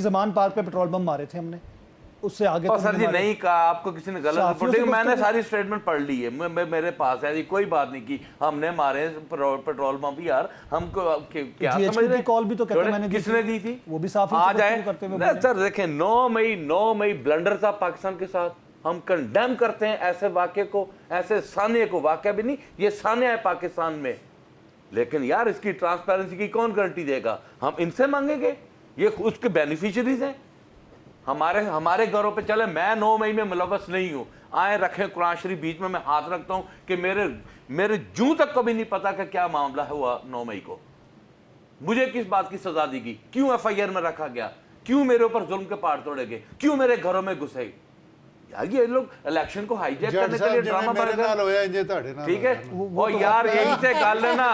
زمان park پہ petrol بم مارے تھے ہم نے, اس سے آگے سر جی نہیں کہا, آپ کو کسی نے غلط رپورٹنگ, میں نے ساری اسٹیٹمنٹ پڑھ لی ہے, میرے پاس ہے, کوئی بات نہیں کی ہم نے مارے پیٹرول بم. یار ہم کو کیا سمجھ رہے ہیں, کال بھی تو کہتے ہیں میں نے کس نے دی تھی, وہ بھی صاف آ جائے. سر دیکھیں 9 مئی بلنڈر تھا پاکستان کے ساتھ, ہم کنڈیم کرتے ہیں ایسے واقعے کو, ایسے سانحے کو, واقعہ بھی نہیں یہ سانحہ ہے پاکستان میں, لیکن یار اس کی ٹرانسپیرنسی کی کون گارنٹی دے گا, ہم ان سے مانگیں گے, یہ اس کے بینیفیشریز ہیں. ہمارے گھروں پہ چلے, میں 9 مئی میں ملوث نہیں ہوں, آئیں رکھیں قرآن شریف بیچ میں ہاتھ رکھتا ہوں کہ میرے جوں تک کو بھی نہیں پتا کہ کیا معاملہ ہوا 9 مئی کو, مجھے کس بات کی سزا دی گئی, کیوں ایف آئی آر میں رکھا گیا, کیوں میرے اوپر ظلم کے پہاڑ توڑے گئے, کیوں میرے گھروں میں گھسے. یار یہ لوگ الیکشن کو ہائی جیک کرنے کے لیے ڈرامہ بن گئے, ٹھیک ہے. اور یار یہی سے گل ہے نا,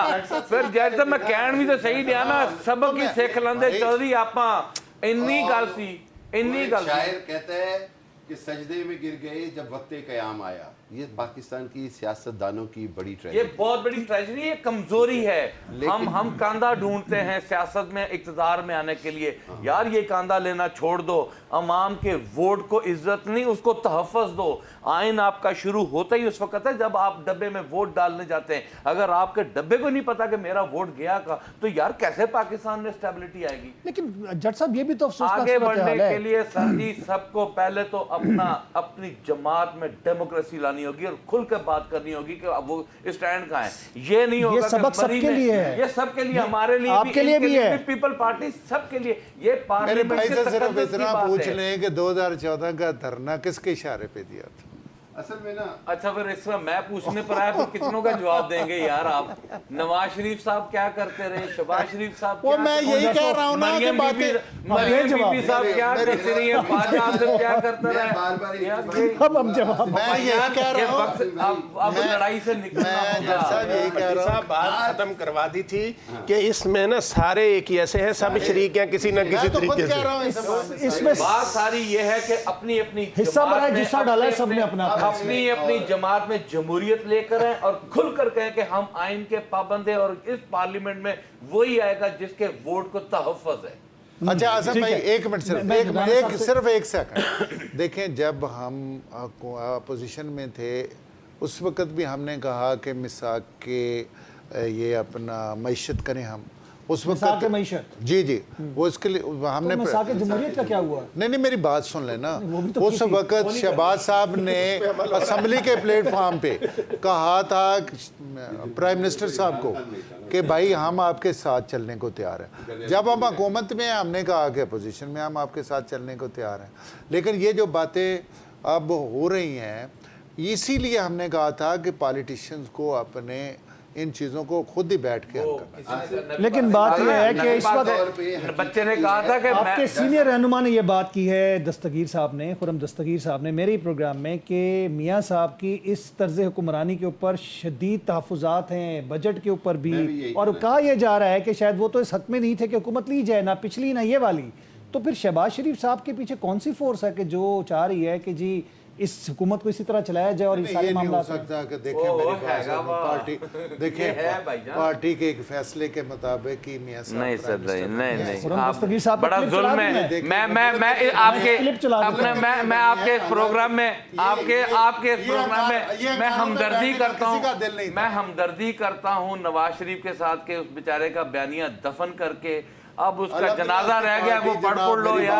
پھر جیسے میں کہن بھی تو صحیح دیا نا, سبق ہی سکھ لیندے چودھری آپاں, انی گل سی. شاعر کہتا ہے کہ سجدے میں گر گئے جب وقت قیام آیا. یہ پاکستان کی سیاست دانوں کی بڑی ٹریجڈی, یہ بہت بڑی ٹریجڈی ہے, کمزوری ہے. ہم کاندھا ڈھونڈتے ہیں سیاست میں اقتدار میں آنے کے لیے. یار یہ کاندھا لینا چھوڑ دو, عوام کے ووٹ کو عزت نہیں, اس کو تحفظ دو. آئین آپ کا شروع ہوتا ہی اس وقت ہے جب آپ ڈبے میں ووٹ ڈالنے جاتے ہیں. اگر آپ کے ڈبے کو نہیں پتا کہ میرا ووٹ گیا کا, تو یار کیسے پاکستان میں اسٹیبلٹی آئے گی. لیکن جٹ صاحب یہ بھی تو افسوس آگے بڑھنے کے لیے سر جی سب کو پہلے تو اپنی جماعت میں ڈیموکریسی لانی ہوگی اور کھل کے بات کرنی ہوگی کہ وہ اسٹینڈ کہاں ہے. یہ نہیں ہوگا سبق سب کے لیے ہے, یہ سب کے لیے, ہمارے لیے آپ کے لیے بھی ہے, پیپل پارٹی سب کے لیے. یہ پارلیمنٹ میرے بھائی سے صرف اتنا پوچھ لیں کہ 2014 کا دھرنا کس کے اشارے پہ دیا تھا؟ اصل میں نا اچھا پھر اس میں میں پوچھنے پر آیا تو کتنوں کا جواب دیں گے یار آپ. نواز شریف صاحب کیا کرتے رہے, شہباز شریف صاحب وہ میں یہی کہہ رہا ہوں نا کہ مریم بی بی صاحب کیا کرتے رہی ہیں, خواجہ آصف کیا کرتا رہے. اب جواب میں یہی کہہ رہا ہوں, اب لڑائی سے نکلنا ہوگا. بات ختم کروا دی تھی کہ اس میں نا سارے ایک ہی ایسے ہیں, سب شریک ہیں کسی نہ کسی طریقے سے. اس میں بات ساری یہ ہے کہ اپنی حصہ بڑا جسہ ڈالا ہے سب نے اپنا, اپنی جماعت میں جمہوریت لے کر ہیں اور کھل کر کہیں کہ ہم آئین کے پابند ہیں, اور اس پارلیمنٹ میں وہی آئے گا جس کے ووٹ کو تحفظ ہے. اچھا آصف بھائی ایک منٹ, صرف ایک سیکنڈ دیکھیں, جب ہم اپوزیشن میں تھے اس وقت بھی ہم نے کہا کہ مساق کے یہ اپنا معیشت کریں ہم, اس وقت معیشت جی وہ اس کے لیے ہم نے جمہوریت کا کیا ہوا. نہیں میری بات سن لینا, اس وقت شہباز صاحب نے اسمبلی کے پلیٹ فارم پہ کہا تھا پرائم منسٹر صاحب کو کہ بھائی ہم آپ کے ساتھ چلنے کو تیار ہیں. جب ہم حکومت میں ہم نے کہا کہ اپوزیشن میں ہم آپ کے ساتھ چلنے کو تیار ہیں. لیکن یہ جو باتیں اب ہو رہی ہیں, اسی لیے ہم نے کہا تھا کہ پالیٹیشینز کو اپنے ان چیزوں کو خود ہی بیٹھ کے حل کرنا. لیکن بات یہ ہے کہ اس وقت بچے نے کہا تھا کہ آپ کے سینئر رہنما نے یہ بات کی ہے, دستگیر صاحب نے, خرم دستگیر صاحب نے میرے پروگرام میں, کہ میاں صاحب کی اس طرز حکمرانی کے اوپر شدید تحفظات ہیں, بجٹ کے اوپر بھی, اور کہا یہ جا رہا ہے کہ شاید وہ تو اس حق میں نہیں تھے کہ حکومت لی جائے, نہ پچھلی نہ یہ والی. تو پھر شہباز شریف صاحب کے پیچھے کون سی فورس ہے کہ جو چاہ رہی ہے کہ جی اس حکومت کو اسی طرح چلایا جائے اور یہ سارے معاملات ہو سکتا کہ دیکھیں پارٹی کے ایک فیصلے کے مطابق ہی میاں صاحب نہیں سر نہیں بڑا ظلم ہے. میں آپ کے پروگرام میں میں ہمدردی کرتا ہوں نواز شریف کے ساتھ کہ اس بیچارے کا بیانیہ دفن کر کے اب اس کا جنازہ رہ گیا, وہ پڑھ لو یار.